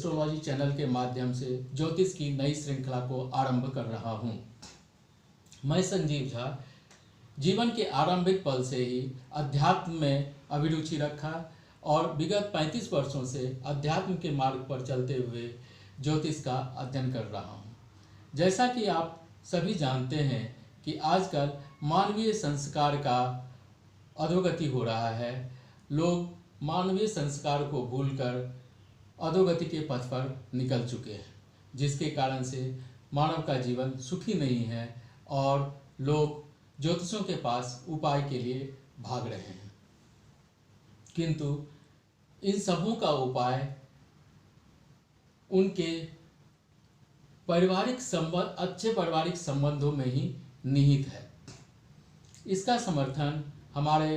Astrology channel के माध्यम से ज्योतिष की नई श्रृंखला को आरंभ कर रहा हूँ। मैं संजीव झा जीवन के आरंभिक पल से ही अध्यात्म में अभिरुचि रखा और विगत 35 वर्षों से अध्यात्म के मार्ग पर चलते हुए ज्योतिष का अध्ययन कर रहा हूँ। जैसा कि आप सभी जानते हैं कि आजकल मानवीय संस्कार का अधोगति हो रहा है। लोग मानवीय संस्कार को भूलकर अधोगति के पथ पर निकल चुके हैं, जिसके कारण से मानव का जीवन सुखी नहीं है और लोग ज्योतिषों के पास उपाय के लिए भाग रहे हैं। किंतु इन सबों का उपाय उनके अच्छे पारिवारिक संबंधों में ही निहित है। इसका समर्थन हमारे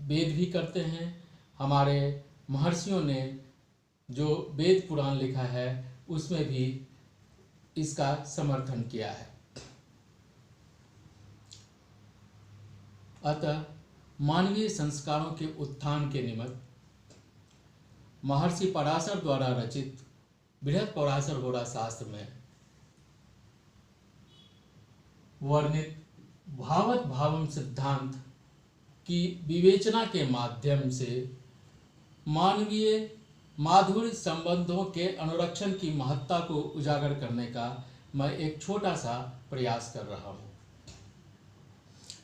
वेद भी करते हैं। हमारे महर्षियों ने जो वेद पुराण लिखा है उसमें भी इसका समर्थन किया है। अतः मानवीय संस्कारों के उत्थान के निमित्त महर्षि पराशर द्वारा रचित बृहत्पराशर होरा शास्त्र में वर्णित भावत भावम सिद्धांत की विवेचना के माध्यम से मानवीय माधुर्य संबंधों के अनुरक्षण की महत्ता को उजागर करने का मैं एक छोटा सा प्रयास कर रहा हूँ।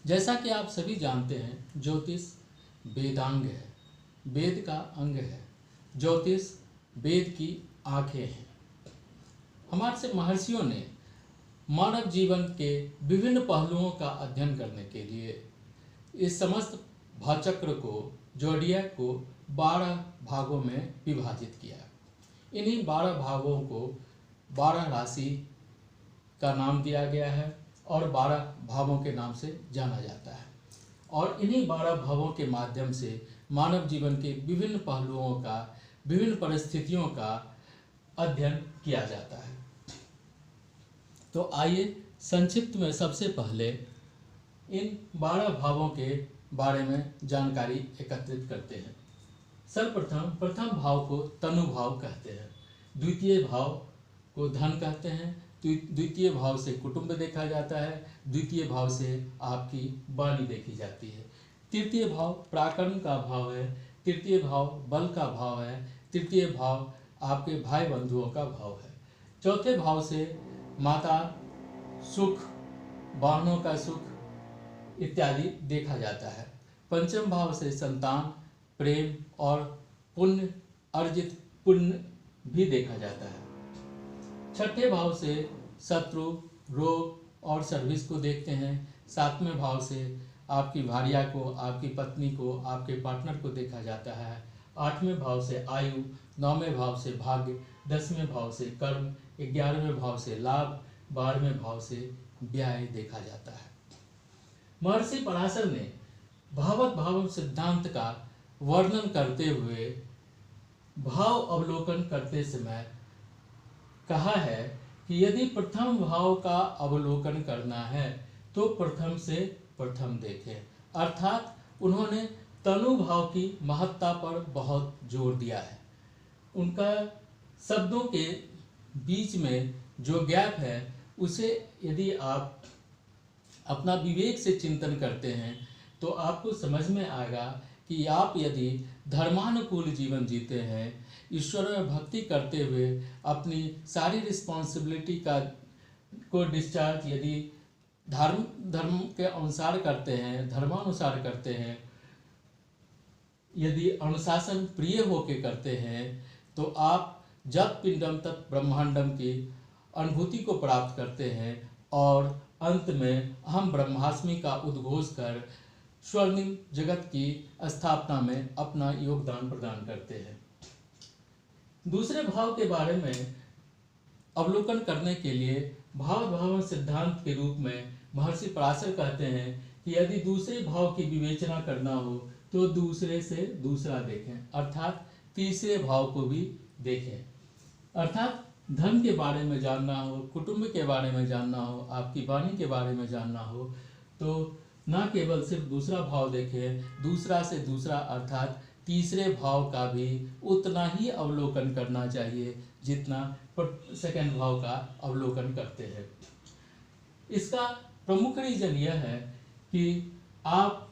जैसा कि आप सभी जानते हैं, ज्योतिष वेदांग है, वेद का अंग है। ज्योतिष वेद की आंखें हैं। हमारे से महर्षियों ने मानव जीवन के विभिन्न पहलुओं का अध्ययन करने के लिए इस समस्त भाचक्र को, जोडियक को 12 भागों में विभाजित किया। इन्हीं 12 भागों को 12 राशि का नाम दिया गया है और 12 भावों के नाम से जाना जाता है। और इन्हीं 12 भावों के माध्यम से मानव जीवन के विभिन्न पहलुओं का, विभिन्न परिस्थितियों का अध्ययन किया जाता है। तो आइए संक्षिप्त में सबसे पहले इन 12 भावों के बारे में जानकारी एकत्रित करते हैं। सर्वप्रथम प्रथम भाव को तनु भाव कहते हैं, द्वितीय भाव को धन कहते हैं, द्वितीय भाव से कुटुंब देखा जाता है, द्वितीय भाव से आपकी वाणी देखी जाती है, तृतीय भाव पराक्रम का भाव है, तृतीय भाव बल का भाव है, तृतीय भाव आपके भाई बंधुओं का भाव है, चौथे भाव से माता, सुख, वाहनों का सुख इत्यादि देखा जाता है, पंचम भाव से संतान, प्रेम और पुण्य, अर्जित पुण्य भी देखा जाता है, छठे भाव से शत्रु, रोग और सर्विस को देखते हैं, सातवें भाव से आपकी भार्या को, आपकी पत्नी को, आपके पार्टनर को देखा जाता है, आठवें भाव से आयु, नौवें भाव से भाग्य, 10वें भाव से कर्म, 11वें भाव से लाभ, 12वें भाव से व्यय देखा जाता है। महर्षि पराशर ने भावत भावम सिद्धांत का वर्णन करते हुए भाव अवलोकन करते समय कहा है कि यदि प्रथम भाव का अवलोकन करना है तो प्रथम से प्रथम देखें। अर्थात उन्होंने तनु भाव की महत्ता पर बहुत जोर दिया है। उनका शब्दों के बीच में जो गैप है उसे यदि आप अपना विवेक से चिंतन करते हैं तो आपको समझ में आएगा कि आप यदि धर्मानुकूल जीवन जीते हैं, ईश्वर में भक्ति करते हुए अपनी सारी रिस्पॉन्सिबिलिटी को डिस्चार्ज यदि धर्म के अनुसार करते हैं, धर्मानुसार करते हैं, यदि अनुशासन प्रिय होके करते हैं तो आप जब पिंडम तत् ब्रह्मांडम की अनुभूति को प्राप्त करते हैं और अंत में हम ब्रह्मास्मि का उद्घोष कर स्वर्णिम जगत की स्थापना में अपना योगदान प्रदान करते हैं। दूसरे भाव के बारे में अवलोकन करने के लिए भाव सिद्धांत के रूप में महर्षि पराशर कहते हैं कि यदि दूसरे भाव की विवेचना करना हो तो दूसरे से दूसरा देखें, अर्थात तीसरे भाव को भी देखें। अर्थात धन के बारे में जानना हो, कुटुंब के बारे में जानना हो, आपकी वाणी के बारे में जानना हो तो न केवल सिर्फ दूसरा भाव देखें, दूसरा से दूसरा अर्थात तीसरे भाव का भी उतना ही अवलोकन करना चाहिए जितना सेकंड भाव का अवलोकन करते हैं। इसका प्रमुख रीजन यह है कि आप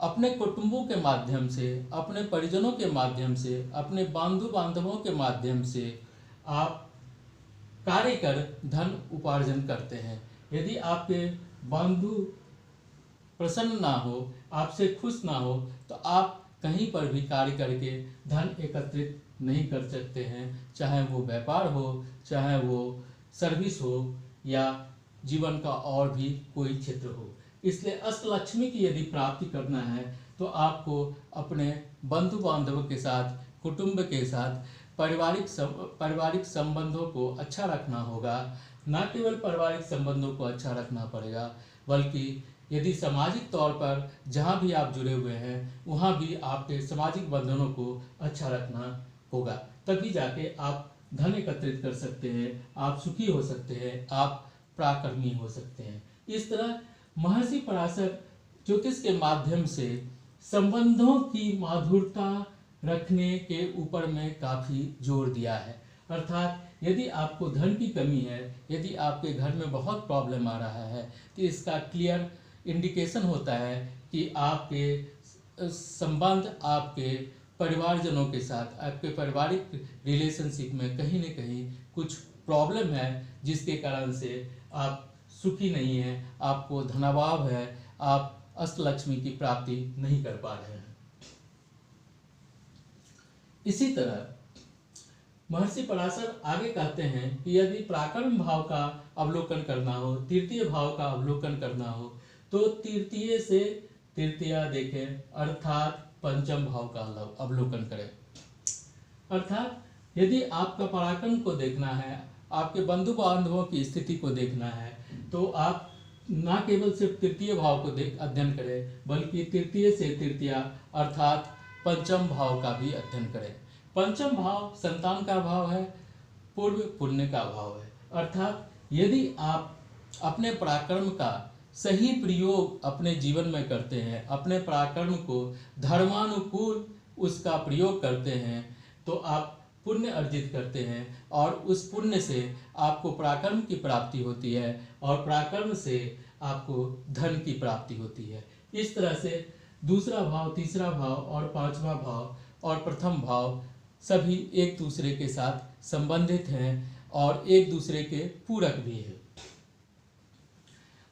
अपने कुटुंबों के माध्यम से, अपने परिजनों के माध्यम से, अपने बंधु बांधवों के माध्यम से आप कार्य कर धन उपार्जन करते हैं। यदि आपके बंधु प्रसन्न ना हो, आपसे खुश ना हो, तो आप कहीं पर भी कार्य करके धन एकत्रित नहीं कर सकते हैं, चाहे वो व्यापार हो, चाहे वो सर्विस हो, या जीवन का और भी कोई क्षेत्र हो। इसलिए अष्टलक्ष्मी की यदि प्राप्ति करना है तो आपको अपने बंधु बांधवों के साथ, कुटुंब के साथ पारिवारिक संबंधों को अच्छा रखना होगा। न केवल पारिवारिक संबंधों को अच्छा रखना पड़ेगा, बल्कि यदि सामाजिक तौर पर जहाँ भी आप जुड़े हुए हैं वहाँ भी आपके सामाजिक बंधनों को अच्छा रखना होगा। तभी जाके आप धन एकत्रित कर सकते हैं, आप सुखी हो सकते हैं, आप पराक्रमी हो सकते हैं। इस तरह महर्षि पराशर ज्योतिष के माध्यम से संबंधों की माधुरता रखने के ऊपर में काफ़ी जोर दिया है। अर्थात यदि आपको धन की कमी है, यदि आपके घर में बहुत प्रॉब्लम आ रहा है, तो इसका क्लियर इंडिकेशन होता है कि आपके संबंध आपके परिवारजनों के साथ, आपके पारिवारिक रिलेशनशिप में कहीं न कहीं कुछ प्रॉब्लम है, जिसके कारण से आप सुखी नहीं हैं, आपको धनाभाव है, आप अष्टलक्ष्मी की प्राप्ति नहीं कर पा रहे हैं। इसी तरह महर्षि पराशर आगे कहते हैं कि यदि पराक्रम भाव का अवलोकन करना हो, तृतीय भाव का अवलोकन करना हो, तो तृतीय से तृतीया देखें, अर्थात पंचम भाव का अवलोकन करें। अर्थात यदि आपका पराक्रम को देखना है, आपके बंधु बांधवों की स्थिति को देखना है, तो आप न केवल सिर्फ तृतीय भाव को अध्ययन करें, बल्कि तृतीय से तृतीया अर्थात पंचम भाव का भी अध्ययन करें। पंचम भाव संतान का भाव है, पूर्व पुण्य का भाव है। अर्थात यदि आप अपने पराक्रम का सही प्रयोग अपने जीवन में करते हैं, अपने पराक्रम को धर्मानुकूल उसका प्रयोग करते हैं, तो आप पुण्य अर्जित करते हैं और उस पुण्य से आपको पराक्रम की प्राप्ति होती है और पराक्रम से आपको धन की प्राप्ति होती है। इस तरह से दूसरा भाव, तीसरा भाव और पांचवा भाव और प्रथम भाव सभी एक दूसरे के साथ संबंधित हैं और एक दूसरे के पूरक भी हैं।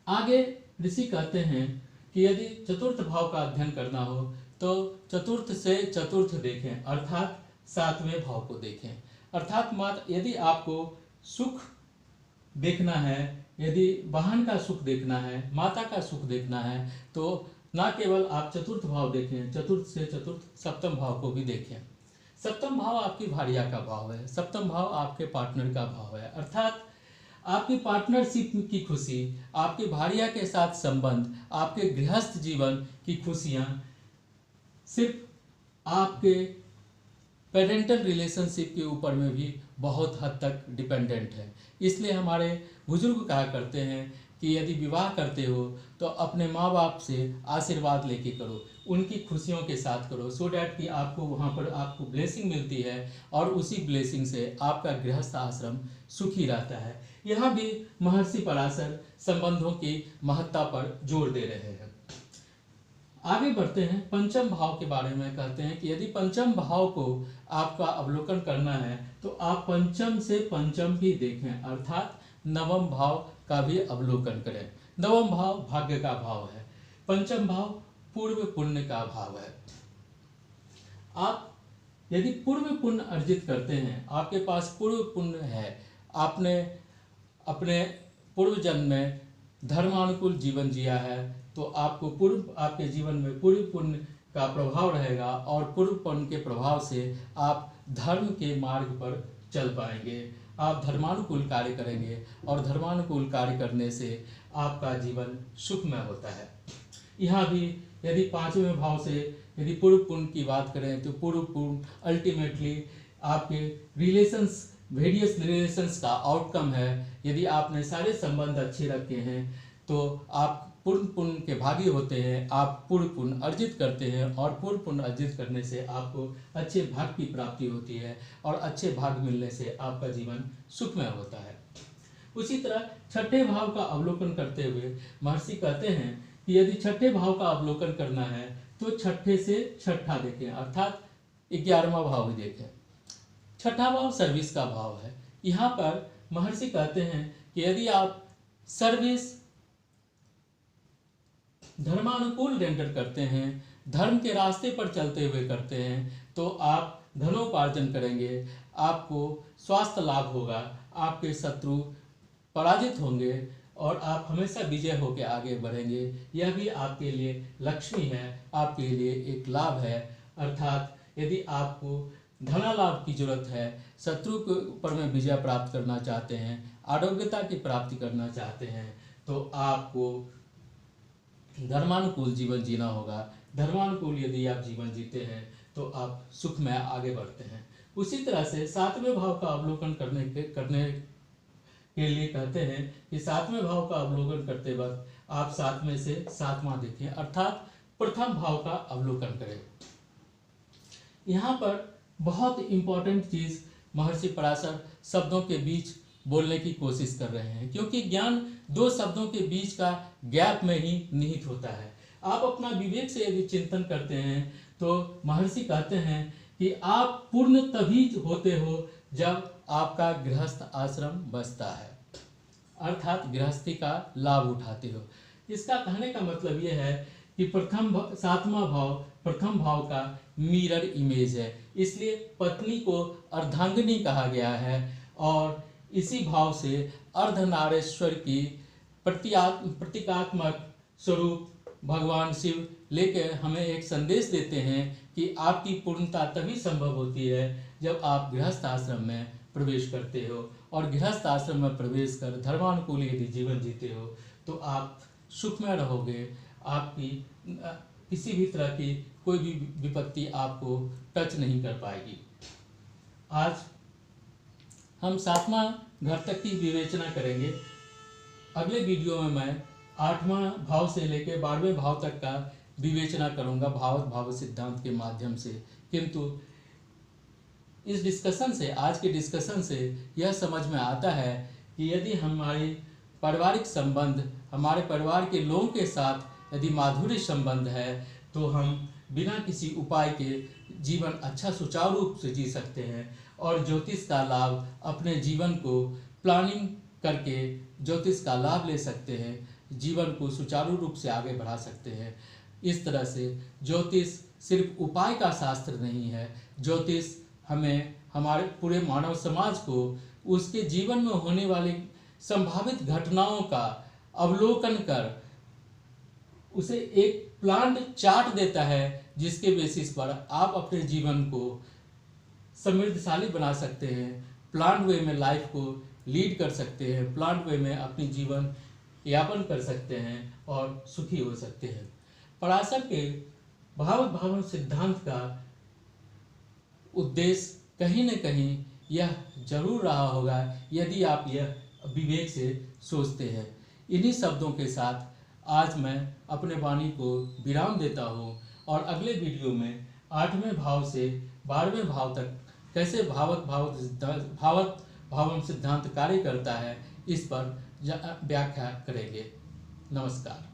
आगे ऋषि कहते हैं कि यदि चतुर्थ भाव का अध्ययन करना हो तो चतुर्थ से चतुर्थ देखें, अर्थात सातवें भाव को देखें। अर्थात यदि आपको सुख देखना है, यदि वाहन का सुख देखना है, माता का सुख देखना है, तो ना केवल आप चतुर्थ भाव देखें, चतुर्थ से चतुर्थ सप्तम भाव को भी देखें। सप्तम भाव आपकी भार्या का भाव है, सप्तम भाव आपके पार्टनर का भाव है। अर्थात आपकी पार्टनरशिप की खुशी, आपके भार्या के साथ संबंध, आपके गृहस्थ जीवन की खुशियाँ सिर्फ आपके पेरेंटल रिलेशनशिप के ऊपर में भी बहुत हद तक डिपेंडेंट है। इसलिए हमारे बुजुर्ग कहा करते हैं कि यदि विवाह करते हो तो अपने माँ बाप से आशीर्वाद लेके करो, उनकी खुशियों के साथ करो, सो डैट कि आपको वहाँ पर आपको ब्लेसिंग मिलती है और उसी ब्लेसिंग से आपका गृहस्थ आश्रम सुखी रहता है। यहाँ भी महर्षि पराशर संबंधों की महत्ता पर जोर दे रहे हैं। आगे बढ़ते हैं, पंचम भाव के बारे में कहते हैं कि यदि पंचम भाव को आपका अवलोकन करना है तो आप पंचम से पंचम भी देखें, अर्थात नवम भाव का भी अवलोकन करें। नवम भाव भाग्य का भाव है, पंचम भाव पूर्व पुण्य का भाव है। आप यदि पूर्व पुण्य अर्जित करते हैं, आपके पास पूर्व पुण्य है, आपने अपने पूर्व जन्म में धर्मानुकूल जीवन जिया है, तो आपको आपके जीवन में पूर्व पुण्य का प्रभाव रहेगा और पूर्व पुण्य के प्रभाव से आप धर्म के मार्ग पर चल पाएंगे, आप धर्मानुकूल कार्य करेंगे और धर्मानुकूल कार्य करने से आपका जीवन सुखमय होता है। यहाँ भी यदि पांचवें भाव से यदि पूर्व पुण्य की बात करें तो पूर्व पुण्य अल्टीमेटली आपके वेरियस रिलेशंस का आउटकम है। यदि आपने सारे संबंध अच्छे रखे हैं तो आप पूर्ण पुण्य के भागी होते हैं, आप पूर्ण पुण्य अर्जित करते हैं और पूर्ण पुण्य अर्जित करने से आपको अच्छे भाग की प्राप्ति होती है और अच्छे भाग मिलने से आपका जीवन सुखमय होता है। उसी तरह छठे भाव का अवलोकन करते हुए महर्षि कहते हैं कि यदि छठे भाव का अवलोकन करना है तो छठे से छठा देखें, अर्थात 11वां भाव भी देखें। छठा भाव सर्विस का भाव है। यहाँ पर महर्षि कहते हैं कि यदि आप सर्विस धर्मानुकूल रेंडर करते हैं, धर्म के रास्ते पर चलते हुए करते हैं, तो आप धनोपार्जन करेंगे, आपको स्वास्थ्य लाभ होगा, आपके शत्रु पराजित होंगे और आप हमेशा विजय होकर आगे बढ़ेंगे। यह भी आपके लिए लक्ष्मी है, आपके लिए एक लाभ है। अर्थात यदि आपको धना लाभ की जरूरत है, शत्रु के ऊपर में विजय प्राप्त करना चाहते हैं, आरोग्यता की प्राप्ति करना चाहते हैं, तो आपको धर्मानुकूल जीवन जीना होगा। धर्मानुकूल यदि आप जीवन जीते हैं तो आप सुख में आगे बढ़ते हैं। उसी तरह से सातवें भाव का अवलोकन करने के लिए कहते हैं कि सातवें भाव का अवलोकन करते वक्त आप सातवें से सातवां देखें, अर्थात प्रथम भाव का अवलोकन करें। यहाँ पर बहुत इंपॉर्टेंट चीज़ महर्षि पराशर शब्दों के बीच बोलने की कोशिश कर रहे हैं, क्योंकि ज्ञान दो शब्दों के बीच का गैप में ही निहित होता है। आप अपना विवेक से यदि चिंतन करते हैं तो महर्षि कहते हैं कि आप पूर्ण तभी होते हो जब आपका गृहस्थ आश्रम बसता है, अर्थात गृहस्थी का लाभ उठाते हो। इसका कहने का मतलब यह है कि सातवां भाव प्रथम भाव का मिरर इमेज है, इसलिए पत्नी को अर्धांगिनी कहा गया है और इसी भाव से अर्धनारेश्वर की प्रतीकात्मक स्वरूप भगवान शिव लेकर हमें एक संदेश देते हैं कि आपकी पूर्णता तभी संभव होती है जब आप गृहस्थ आश्रम में प्रवेश करते हो, और गृहस्थ आश्रम में प्रवेश कर धर्मानुकूल यदि जीवन जीते हो तो आप सुखमय रहोगे। आपकी किसी भी तरह की कोई भी विपत्ति आपको टच नहीं कर पाएगी। आज हम सातवां घर तक की विवेचना करेंगे। अगले वीडियो में मैं 8वां भाव से लेकर 12वें भाव तक का विवेचना करूंगा भाव सिद्धांत के माध्यम से। किंतु इस डिस्कशन से, आज के डिस्कशन से यह समझ में आता है कि यदि हमारे पारिवारिक संबंध, हमारे परिवार के लोगों के साथ यदि माधुर्य संबंध है तो हम बिना किसी उपाय के जीवन अच्छा सुचारू रूप से जी सकते हैं और ज्योतिष का लाभ अपने जीवन को प्लानिंग करके ज्योतिष का लाभ ले सकते हैं, जीवन को सुचारू रूप से आगे बढ़ा सकते हैं। इस तरह से ज्योतिष सिर्फ उपाय का शास्त्र नहीं है, ज्योतिष हमें हमारे पूरे मानव समाज को उसके जीवन में होने वाली संभावित घटनाओं का अवलोकन कर उसे एक प्लान चार्ट देता है, जिसके बेसिस पर आप अपने जीवन को समृद्धशाली बना सकते हैं, प्लान वे में लाइफ को लीड कर सकते हैं, प्लान वे में अपनी जीवन यापन कर सकते हैं और सुखी हो सकते हैं। पराशर के भाव सिद्धांत का उद्देश्य कहीं न कहीं यह जरूर रहा होगा यदि आप यह विवेक से सोचते हैं। इन्हीं शब्दों के साथ आज मैं अपने वाणी को विराम देता हूँ और अगले वीडियो में 8वें भाव से 12वें भाव तक कैसे भावम सिद्धांत कार्य करता है इस पर व्याख्या करेंगे। नमस्कार।